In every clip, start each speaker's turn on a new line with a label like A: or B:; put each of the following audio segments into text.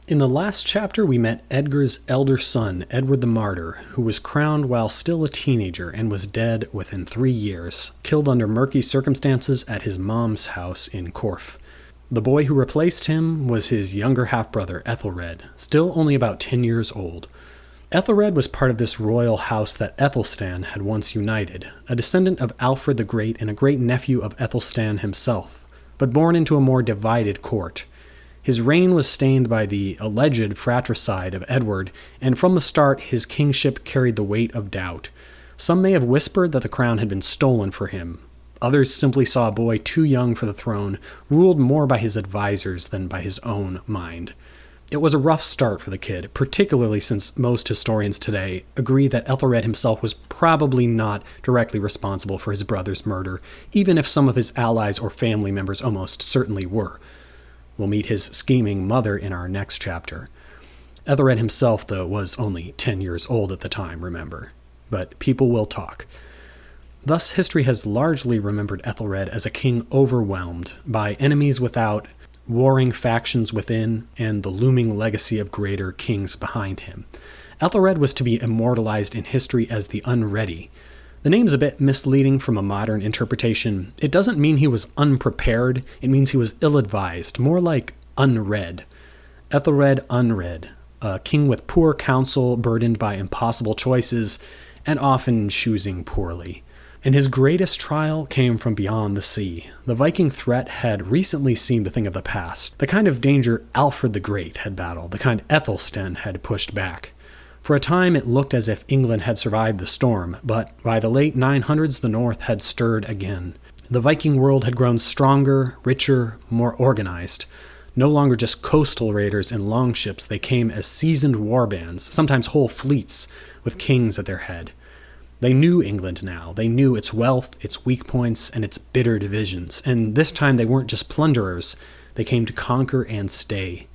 A: In the last chapter, we met Edgar's elder son, Edward the Martyr, who was crowned while still a teenager and was dead within 3 years, killed under murky circumstances at his mom's house in Corf. The boy who replaced him was his younger half-brother, Æthelred, still only about 10 years old. Æthelred was part of this royal house that Æthelstan had once united, a descendant of Alfred the Great and a great-nephew of Æthelstan himself, but born into a more divided court. His reign was stained by the alleged fratricide of Edward, and from the start his kingship carried the weight of doubt. Some may have whispered that the crown had been stolen for him. Others simply saw a boy too young for the throne, ruled more by his advisors than by his own mind. It was a rough start for the kid, particularly since most historians today agree that Æthelred himself was probably not directly responsible for his brother's murder, even if some of his allies or family members almost certainly were. We'll meet his scheming mother in our next chapter. Æthelred himself, though, was only 10 years old at the time, remember. But people will talk. Thus, history has largely remembered Æthelred as a king overwhelmed by enemies without, warring factions within, and the looming legacy of greater kings behind him. Æthelred was to be immortalized in history as the Unready. The name's a bit misleading from a modern interpretation. It doesn't mean he was unprepared, it means he was ill-advised, more like unread. Æthelred unread, a king with poor counsel, burdened by impossible choices, and often choosing poorly. And his greatest trial came from beyond the sea. The Viking threat had recently seemed a thing of the past, the kind of danger Alfred the Great had battled, the kind Æthelstan had pushed back. For a time, it looked as if England had survived the storm, but by the late 900s, the North had stirred again. The Viking world had grown stronger, richer, more organized. No longer just coastal raiders and longships, they came as seasoned warbands, sometimes whole fleets, with kings at their head. They knew England now. They knew its wealth, its weak points, and its bitter divisions. And this time they weren't just plunderers. They came to conquer and stay.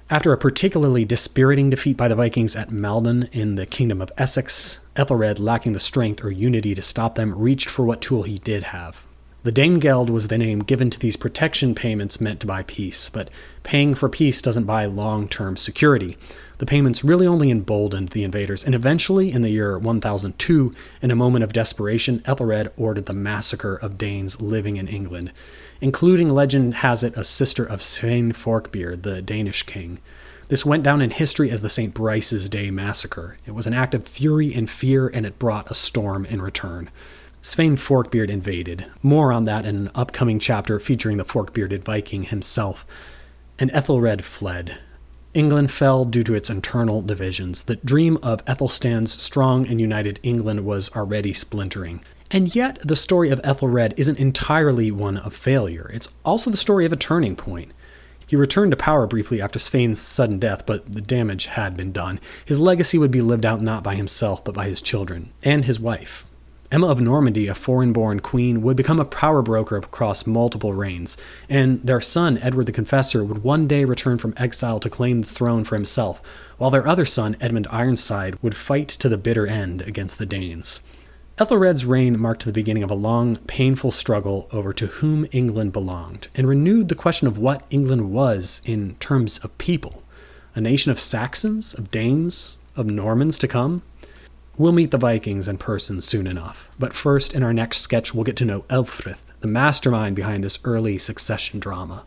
A: After a particularly dispiriting defeat by the Vikings at Maldon in the Kingdom of Essex, Æthelred, lacking the strength or unity to stop them, reached for what tool he did have. The Danegeld was the name given to these protection payments meant to buy peace, but paying for peace doesn't buy long-term security. The payments really only emboldened the invaders, and eventually, in the year 1002, in a moment of desperation, Æthelred ordered the massacre of Danes living in England, including, legend has it, a sister of Svein Forkbeard, the Danish king. This went down in history as the St. Brice's Day massacre. It was an act of fury and fear, and it brought a storm in return. Svein Forkbeard invaded. More on that in an upcoming chapter featuring the fork-bearded Viking himself. And Æthelred fled. England fell due to its internal divisions. The dream of Æthelstan's strong and united England was already splintering. And yet, the story of Æthelred isn't entirely one of failure. It's also the story of a turning point. He returned to power briefly after Svein's sudden death, but the damage had been done. His legacy would be lived out not by himself, but by his children, and his wife. Emma of Normandy, a foreign-born queen, would become a power broker across multiple reigns, and their son, Edward the Confessor, would one day return from exile to claim the throne for himself, while their other son, Edmund Ironside, would fight to the bitter end against the Danes. Æthelred's reign marked the beginning of a long, painful struggle over to whom England belonged, and renewed the question of what England was in terms of people. A nation of Saxons, of Danes, of Normans to come? We'll meet the Vikings in person soon enough, but first, in our next sketch, we'll get to know Ælfrith, the mastermind behind this early succession drama.